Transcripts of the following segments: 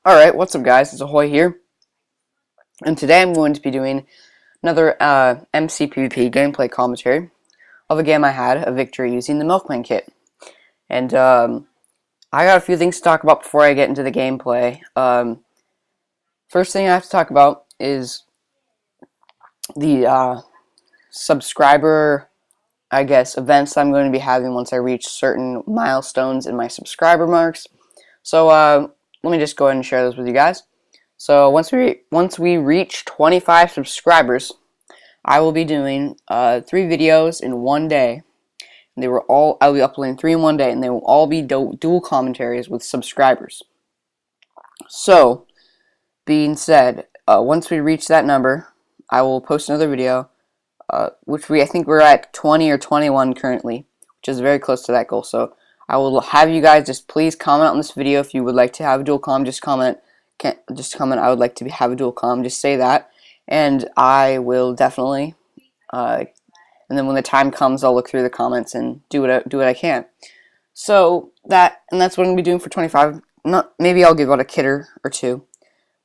Alright, what's up guys, it's Ahoy here, and today I'm going to be doing another MCPVP gameplay commentary of a game I had a victory using the Milkman kit. And I got a few things to talk about before I get into the gameplay. First thing I have to talk about is the subscriber, events I'm going to be having once I reach certain milestones in my subscriber marks. So let me just go ahead and share those with you guys. So once we reach 25 subscribers, I will be doing 3 videos in one day. I'll be uploading 3 in one day, and they will all be dual commentaries with subscribers. So, being said, once we reach that number, I will post another video, I think we're at 20 or 21 currently, which is very close to that goal. So I will have you guys just please comment on this video if you would like to have a dual comm. Just comment. I would like to have a dual comm. Just say that, and I will definitely. And then when the time comes, I'll look through the comments and do what I can. So that's what I'm gonna be doing for 25. Maybe I'll give out a kit or two,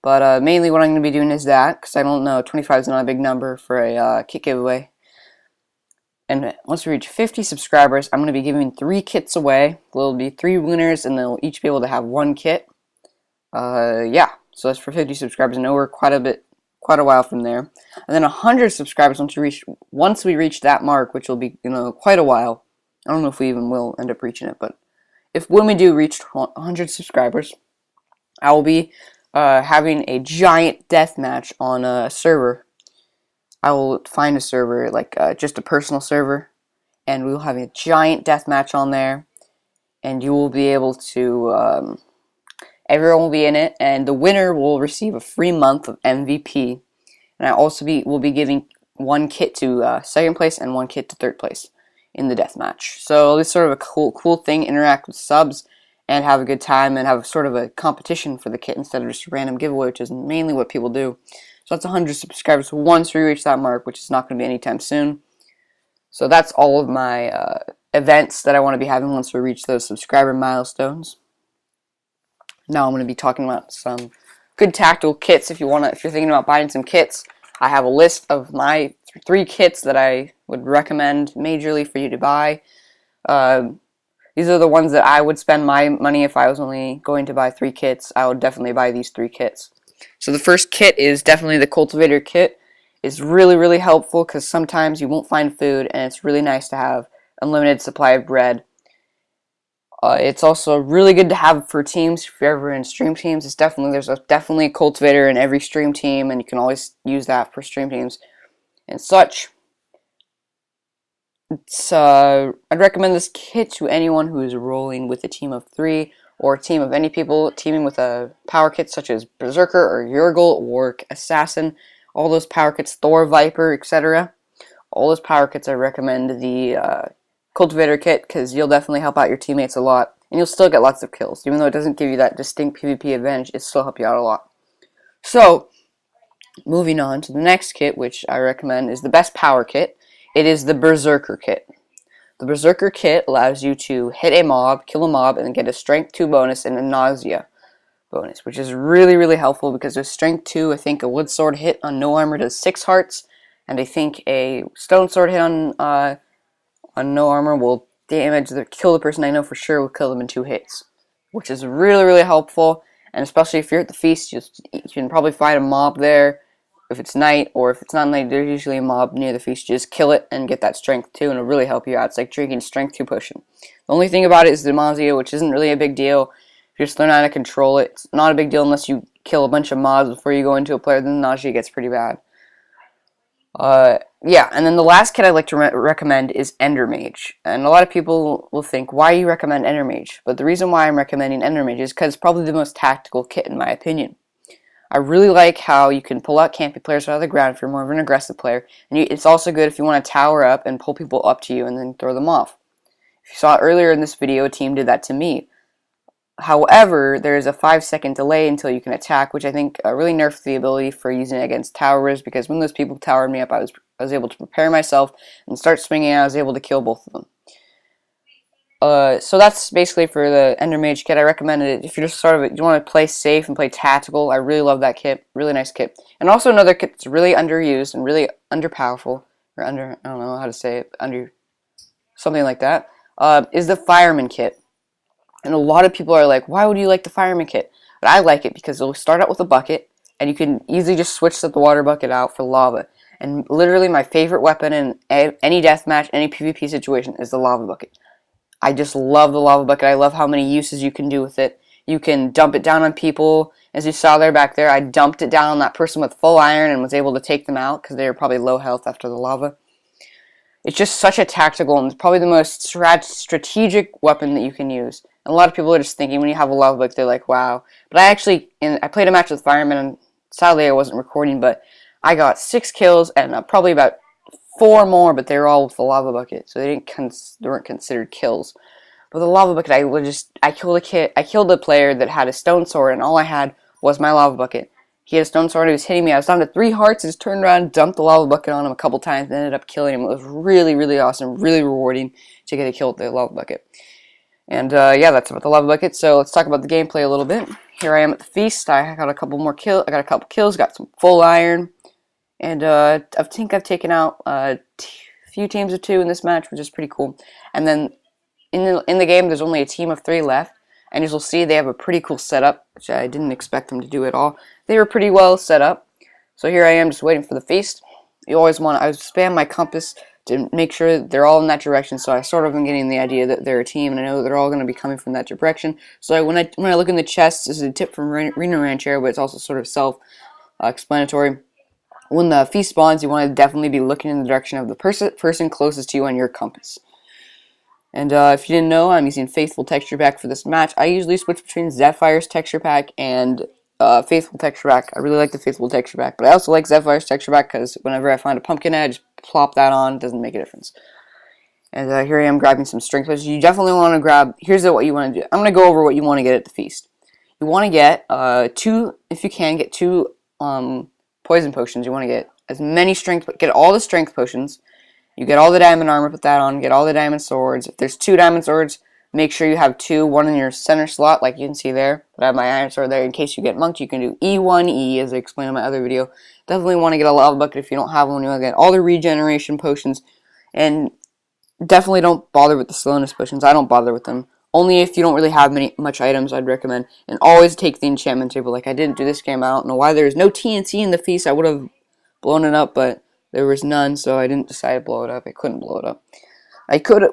but mainly what I'm gonna be doing is that, because I don't know, 25 is not a big number for a kit giveaway. And once we reach 50 subscribers, I'm going to be giving 3 kits away. There'll be 3 winners, and they'll each be able to have 1 kit. Yeah, so that's for 50 subscribers. I know we're quite a while from there. And then 100 subscribers once we reach that mark, which will be quite a while. I don't know if we even will end up reaching it, but when we do reach 100 subscribers, I will be having a giant death match on a server. I will find a server, just a personal server, and we'll have a giant deathmatch on there, and you will be able to, everyone will be in it, and the winner will receive a free month of MVP, and I also will be giving 1 kit to second place and 1 kit to third place in the deathmatch. So it's sort of a cool thing, interact with subs, and have a good time, and have sort of a competition for the kit instead of just a random giveaway, which is mainly what people do. So that's 100 subscribers once we reach that mark, which is not going to be anytime soon. So that's all of my events that I want to be having once we reach those subscriber milestones. Now I'm going to be talking about some good tactical kits. If you're thinking about buying some kits, I have a list of my 3 kits that I would recommend majorly for you to buy. These are the ones that I would spend my money if I was only going to buy 3 kits. I would definitely buy these 3 kits. So the first kit is definitely the cultivator kit. It's really helpful because sometimes you won't find food, and it's really nice to have unlimited supply of bread. It's also really good to have for teams. If you're ever in stream teams, there's definitely a cultivator in every stream team, and you can always use that for stream teams and such. I'd recommend this kit to anyone who is rolling with a team of 3 or a team of any people teaming with a power kit such as Berserker or Yurgle or Assassin. All those power kits, Thor, Viper, etc. All those power kits, I recommend the Cultivator kit because you'll definitely help out your teammates a lot, and you'll still get lots of kills. Even though it doesn't give you that distinct PvP advantage, it still helps you out a lot. So, moving on to the next kit, which I recommend is the best power kit. It is the Berserker kit. The Berserker kit allows you to hit a mob, kill a mob, and get a Strength 2 bonus and a Nausea bonus, which is really helpful because with Strength 2, I think a Wood Sword hit on no armor does 6 hearts, and I think a Stone Sword hit on no armor will kill the person. I know for sure will kill them in 2 hits, which is really helpful, and especially if you're at the feast, you can probably find a mob there. If it's night, or if it's not night, there's usually a mob near the feast. You just kill it and get that Strength 2, and it'll really help you out. It's like drinking Strength 2 potion. The only thing about it is the nausea, which isn't really a big deal. If you just learn how to control it, it's not a big deal unless you kill a bunch of mobs before you go into a player. Then the nausea gets pretty bad. Yeah, and then the last kit I'd like to recommend is Ender Mage. And a lot of people will think, why you recommend Ender Mage? But the reason why I'm recommending Ender Mage is because it's probably the most tactical kit in my opinion. I really like how you can pull out campy players out of the ground if you're more of an aggressive player, and it's also good if you want to tower up and pull people up to you and then throw them off. If you saw earlier in this video, a team did that to me. However, there's a 5-second delay until you can attack, which I think really nerfed the ability for using it against towerers, because when those people towered me up, I was able to prepare myself and start swinging, and I was able to kill both of them. So that's basically for the Ender Mage kit. I recommend it if you're just sort of you want to play safe and play tactical. I really love that kit. Really nice kit. And also another kit that's really underused and really underpowerful, or under, I don't know how to say it, under something like that, is the Fireman kit. And a lot of people are like, why would you like the Fireman kit? But I like it because it'll start out with a bucket, and you can easily just switch the water bucket out for lava. And literally my favorite weapon in any deathmatch, any PvP situation is the lava bucket. I just love the lava bucket. I love how many uses you can do with it. You can dump it down on people. As you saw there back there, I dumped it down on that person with full iron and was able to take them out because they were probably low health after the lava. It's just such a tactical and probably the most strategic weapon that you can use. And a lot of people are just thinking when you have a lava bucket, they're like, wow. But I played a match with Fireman, and sadly I wasn't recording, but I got 6 kills and probably about 4 more, but they were all with the lava bucket, so they weren't considered kills. But the lava bucket, I killed a player that had a stone sword, and all I had was my lava bucket. He had a stone sword, he was hitting me, I was down to 3 hearts, I just turned around, dumped the lava bucket on him a couple times, and ended up killing him. It was really, really awesome, really rewarding to get a kill with the lava bucket. And yeah, that's about the lava bucket, so let's talk about the gameplay a little bit. Here I am at the feast, I got a couple kills, got some full iron. And I think I've taken out a few teams of 2 in this match, which is pretty cool. And then in the game, there's only a team of 3 left. And as you'll see, they have a pretty cool setup, which I didn't expect them to do at all. They were pretty well set up. So here I am just waiting for the feast. I spam my compass to make sure they're all in that direction. So I sort of am getting the idea that they're a team, and I know that they're all going to be coming from that direction. So when I look in the chests, this is a tip from Reno Ranchero, but it's also sort of self-explanatory. When the feast spawns, you want to definitely be looking in the direction of the person closest to you on your compass. And if you didn't know, I'm using Faithful Texture Pack for this match. I usually switch between Zephyr's Texture Pack and Faithful Texture Pack. I really like the Faithful Texture Pack, but I also like Zephyr's Texture Pack because whenever I find a pumpkin, I just plop that on. It doesn't make a difference. And here I am grabbing some strength potions. You definitely want to grab, here's what you want to do. I'm going to go over what you want to get at the feast. You want to get 2, if you can, get 2 poison potions. You want to get as many get all the strength potions. You get all the diamond armor, put that on, get all the diamond swords. If there's 2 diamond swords, make sure you have 2, one in your center slot, like you can see there. But I have my iron sword there in case you get monked. You can do E1E, as I explained in my other video. Definitely want to get a lava bucket if you don't have one. You want to get all the regeneration potions. And definitely don't bother with the slowness potions. I don't bother with them. Only if you don't really have much items, I'd recommend. And always take the enchantment table. Like I didn't do this game. I don't know why. There's no TNT in the feast. I would have blown it up, but there was none, so I didn't decide to blow it up. I couldn't blow it up.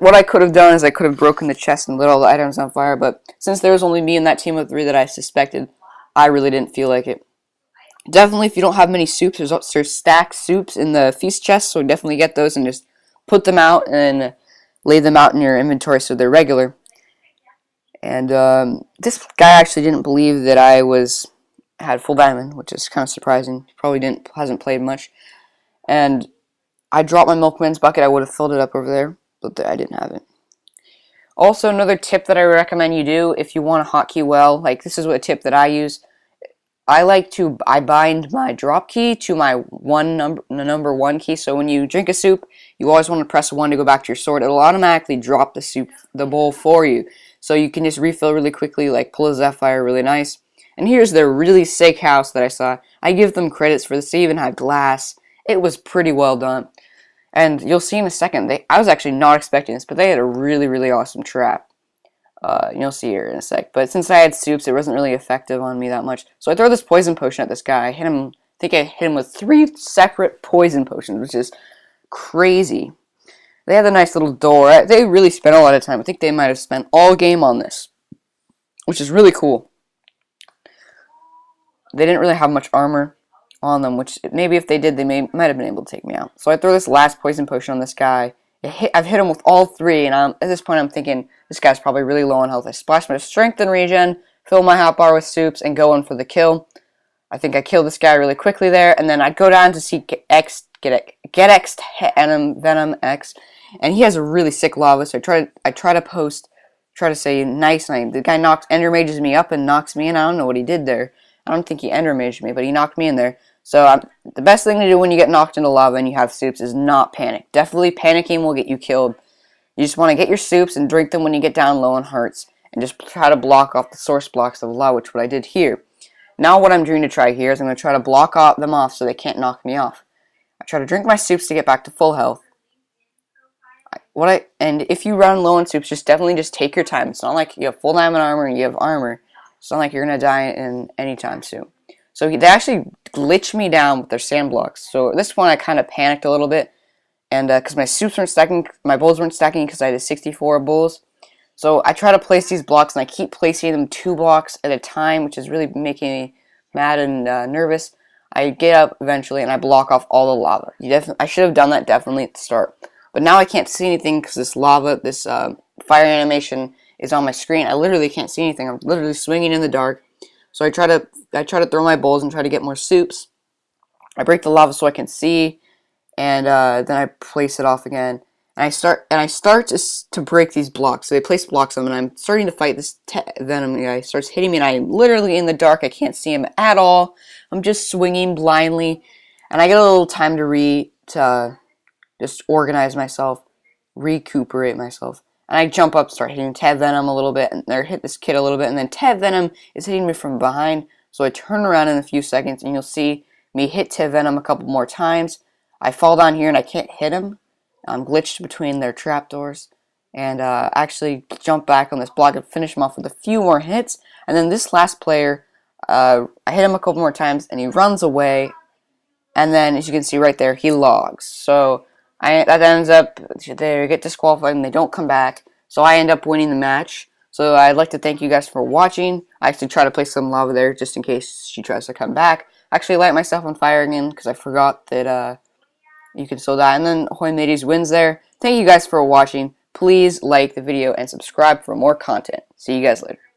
What I could have done is I could have broken the chest and lit all the items on fire, but since there was only me and that team of 3 that I suspected, I really didn't feel like it. Definitely, if you don't have many soups, there's stacked soups in the feast chest, so definitely get those and just put them out and lay them out in your inventory so they're regular. And this guy actually didn't believe that I had full diamond, which is kind of surprising. He probably hasn't played much. And I dropped my Milkman's bucket. I would have filled it up over there, but I didn't have it. Also, another tip that I recommend you do if you want to hotkey well, like this is a tip that I use. I bind my drop key to my number 1 key. So when you drink a soup, you always want to press 1 to go back to your sword. It'll automatically drop the bowl for you. So you can just refill really quickly, like pull a Zephyr really nice. And here's the really sick house that I saw. I give them credits for this. They even had glass. It was pretty well done. And you'll see in a second, I was actually not expecting this, but they had a really, really awesome trap. You'll see here in a sec. But since I had soups, it wasn't really effective on me that much. So I throw this poison potion at this guy. I think I hit him with 3 separate poison potions, which is crazy. They had a nice little door. They really spent a lot of time. I think they might have spent all game on this, which is really cool. They didn't really have much armor on them, which maybe if they did, they might have been able to take me out. So I throw this last poison potion on this guy. I've hit him with all 3, and at this point I'm thinking, this guy's probably really low on health. I splash my strength and regen, fill my hotbar with soups, and go in for the kill. I think I killed this guy really quickly there, and then I go down to see Get X Venom X, and he has a really sick lava, so I try to say nice, and the guy Ender Mages me up and knocks me in. I don't know what he did there. I don't think he Ender Maged me, but he knocked me in there. So the best thing to do when you get knocked into lava and you have soups is not panic. Definitely panicking will get you killed. You just want to get your soups and drink them when you get down low on hearts, and just try to block off the source blocks of lava, which is what I did here. Now what I'm doing to try here is I'm going to try to block them off so they can't knock me off. I try to drink my soups to get back to full health. And if you run low on soups, definitely take your time. It's not like you have full diamond armor and you have armor. It's not like you're going to die in any time soon. So they actually glitched me down with their sand blocks. So this one I kind of panicked a little bit. And because my soups weren't stacking, my bowls weren't stacking because I had 64 bowls. So I try to place these blocks, and I keep placing them 2 blocks at a time, which is really making me mad and nervous. I get up eventually, and I block off all the lava. I should have done that definitely at the start. But now I can't see anything because this lava, this fire animation is on my screen. I literally can't see anything. I'm literally swinging in the dark. So I try to throw my bowls and try to get more soups. I break the lava so I can see, and then I place it off again. And I start to break these blocks. So they place blocks on them, and I'm starting to fight this venom guy. He starts hitting me, and I'm literally in the dark. I can't see him at all. I'm just swinging blindly, and I get a little time to just organize myself, recuperate myself. And I jump up, start hitting Ted Venom a little bit, or hit this kid a little bit, and then Ted Venom is hitting me from behind. So I turn around in a few seconds, and you'll see me hit Ted Venom a couple more times. I fall down here, and I can't hit him. I'm glitched between their trapdoors, and actually jump back on this block and finish him off with a few more hits. And then this last player, I hit him a couple more times, and he runs away. And then, as you can see right there, he logs. So that ends up, they get disqualified and they don't come back. So I end up winning the match. So I'd like to thank you guys for watching. I actually try to place some lava there just in case she tries to come back. I actually light myself on fire again because I forgot that you can still die. And then Hoy Mateys wins there. Thank you guys for watching. Please like the video and subscribe for more content. See you guys later.